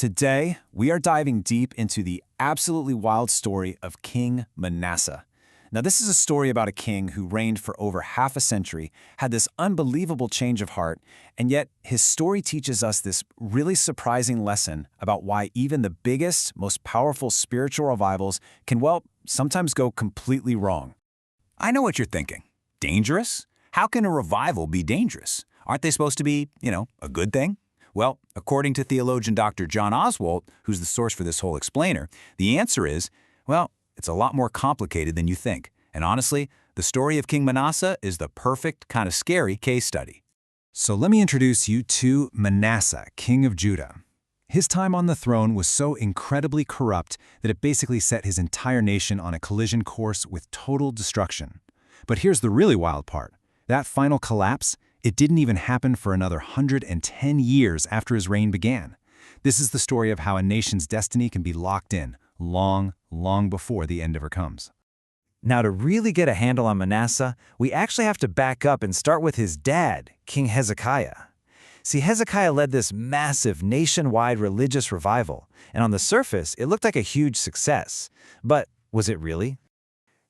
Today, we are diving deep into the absolutely wild story of King Manasseh. Now, this is a story about a king who reigned for over half a century, had this unbelievable change of heart, and yet his story teaches us this really surprising lesson about why even the biggest, most powerful spiritual revivals can, well, sometimes go completely wrong. I know what you're thinking. Dangerous? How can a revival be dangerous? Aren't they supposed to be, a good thing? Well, according to theologian Dr. John Oswalt, who's the source for this whole explainer, the answer is, well, it's a lot more complicated than you think. And honestly, the story of King Manasseh is the perfect, kind of scary case study. So let me introduce you to Manasseh, king of Judah. His time on the throne was so incredibly corrupt that it basically set his entire nation on a collision course with total destruction. But here's the really wild part. That final collapse, it didn't even happen for another 110 years after his reign began. This is the story of how a nation's destiny can be locked in long, long before the end ever comes. Now, to really get a handle on Manasseh, we actually have to back up and start with his dad, King Hezekiah. See, Hezekiah led this massive nationwide religious revival, and on the surface, it looked like a huge success. But was it really?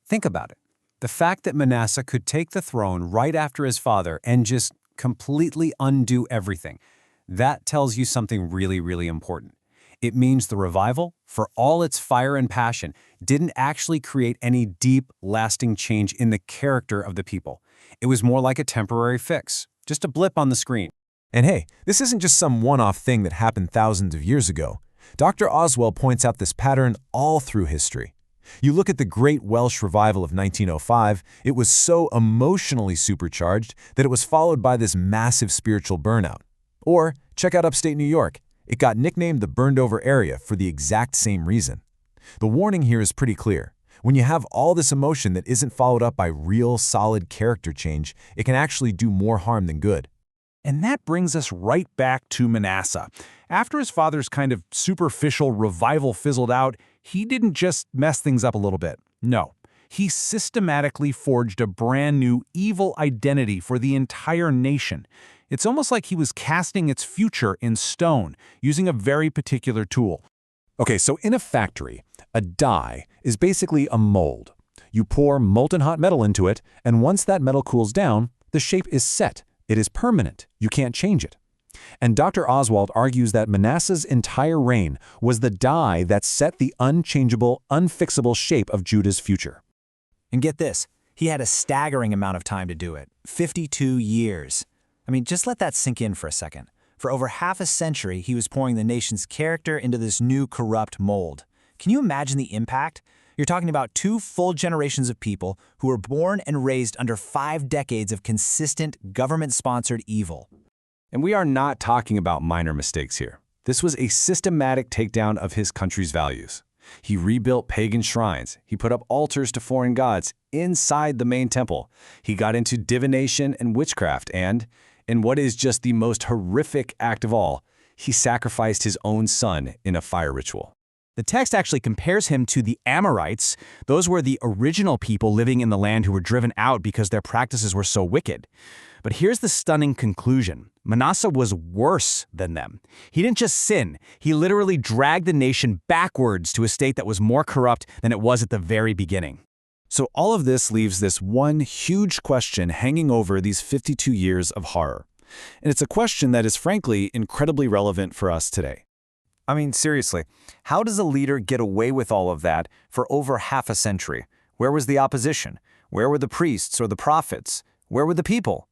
Think about it. The fact that Manasseh could take the throne right after his father and just completely undo everything, that tells you something really, really important. It means the revival, for all its fire and passion, didn't actually create any deep, lasting change in the character of the people. It was more like a temporary fix, just a blip on the screen. And hey, this isn't just some one-off thing that happened thousands of years ago. Dr. Oswalt points out this pattern all through history. You look at the Great Welsh Revival of 1905, it was so emotionally supercharged that it was followed by this massive spiritual burnout. Or check out upstate New York. It got nicknamed the burned-over area for the exact same reason. The warning here is pretty clear. When you have all this emotion that isn't followed up by real, solid character change, it can actually do more harm than good. And that brings us right back to Manasseh. After his father's kind of superficial revival fizzled out, he didn't just mess things up a little bit. No, he systematically forged a brand new evil identity for the entire nation. It's almost like he was casting its future in stone, using a very particular tool. Okay, so in a factory, a die is basically a mold. You pour molten hot metal into it, and once that metal cools down, the shape is set. It is permanent. You can't change it. And Dr. Oswalt argues that Manasseh's entire reign was the die that set the unchangeable, unfixable shape of Judah's future. And get this, he had a staggering amount of time to do it, 52 years. I mean, just let that sink in for a second. For over half a century, he was pouring the nation's character into this new corrupt mold. Can you imagine the impact? You're talking about 2 full generations of people who were born and raised under 5 decades of consistent government-sponsored evil. And we are not talking about minor mistakes here. This was a systematic takedown of his country's values. He rebuilt pagan shrines. He put up altars to foreign gods inside the main temple. He got into divination and witchcraft, and in what is just the most horrific act of all, he sacrificed his own son in a fire ritual. The text actually compares him to the Amorites. Those were the original people living in the land who were driven out because their practices were so wicked. But here's the stunning conclusion. Manasseh was worse than them. He didn't just sin, he literally dragged the nation backwards to a state that was more corrupt than it was at the very beginning. So all of this leaves this one huge question hanging over these 52 years of horror. And it's a question that is frankly incredibly relevant for us today. I mean, seriously, how does a leader get away with all of that for over half a century? Where was the opposition? Where were the priests or the prophets? Where were the people?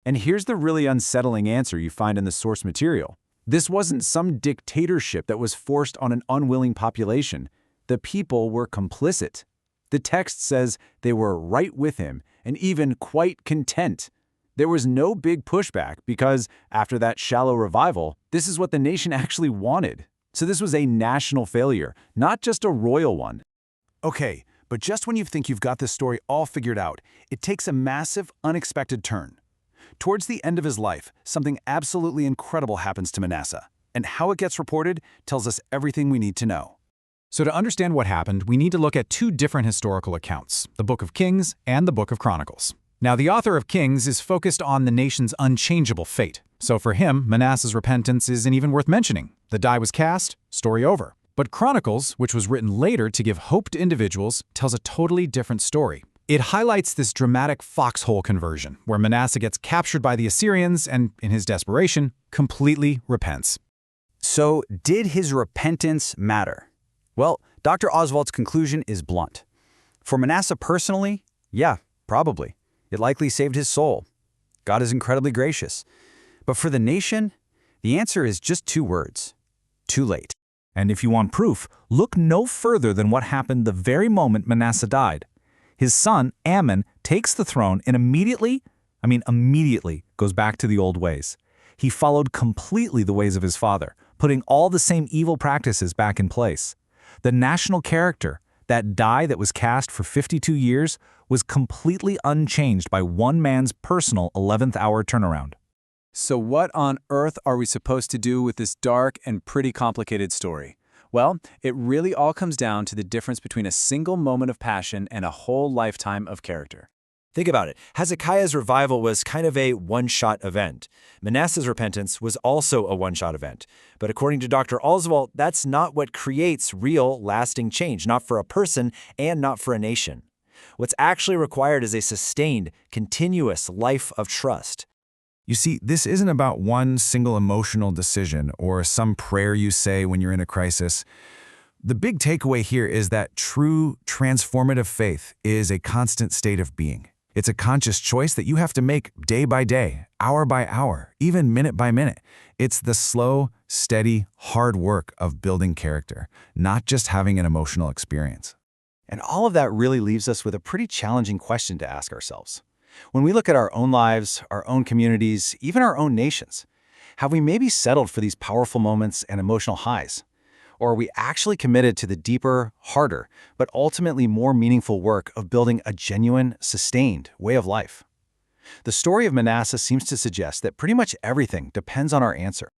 And here's the really unsettling answer you find in the source material. This wasn't some dictatorship that was forced on an unwilling population. The people were complicit. The text says they were right with him and even quite content. There was no big pushback because, after that shallow revival, this is what the nation actually wanted. So this was a national failure, not just a royal one. Okay, but just when you think you've got this story all figured out, it takes a massive, unexpected turn. Towards the end of his life, something absolutely incredible happens to Manasseh, and how it gets reported tells us everything we need to know. So to understand what happened, we need to look at 2 different historical accounts, the Book of Kings and the Book of Chronicles. Now, the author of Kings is focused on the nation's unchangeable fate. So for him, Manasseh's repentance isn't even worth mentioning. The die was cast, story over. But Chronicles, which was written later to give hope to individuals, tells a totally different story. It highlights this dramatic foxhole conversion, where Manasseh gets captured by the Assyrians and, in his desperation, completely repents. So, did his repentance matter? Well, Dr. Oswalt's conclusion is blunt. For Manasseh personally, yeah, probably. It likely saved his soul. God is incredibly gracious. But for the nation, the answer is just 2 words: too late. And if you want proof, look no further than what happened the very moment Manasseh died. His son, Ammon, takes the throne and immediately goes back to the old ways. He followed completely the ways of his father, putting all the same evil practices back in place. The national character, that die that was cast for 52 years, was completely unchanged by one man's personal 11th hour turnaround. So what on earth are we supposed to do with this dark and pretty complicated story? Well, it really all comes down to the difference between a single moment of passion and a whole lifetime of character. Think about it. Hezekiah's revival was kind of a one-shot event. Manasseh's repentance was also a one-shot event. But according to Dr. Oswalt, that's not what creates real, lasting change, not for a person and not for a nation. What's actually required is a sustained, continuous life of trust. You see, this isn't about one single emotional decision or some prayer you say when you're in a crisis. The big takeaway here is that true, transformative faith is a constant state of being. It's a conscious choice that you have to make day by day, hour by hour, even minute by minute. It's the slow, steady, hard work of building character, not just having an emotional experience. And all of that really leaves us with a pretty challenging question to ask ourselves. When we look at our own lives, our own communities, even our own nations, have we maybe settled for these powerful moments and emotional highs? Or are we actually committed to the deeper, harder, but ultimately more meaningful work of building a genuine, sustained way of life? The story of Manasseh seems to suggest that pretty much everything depends on our answer.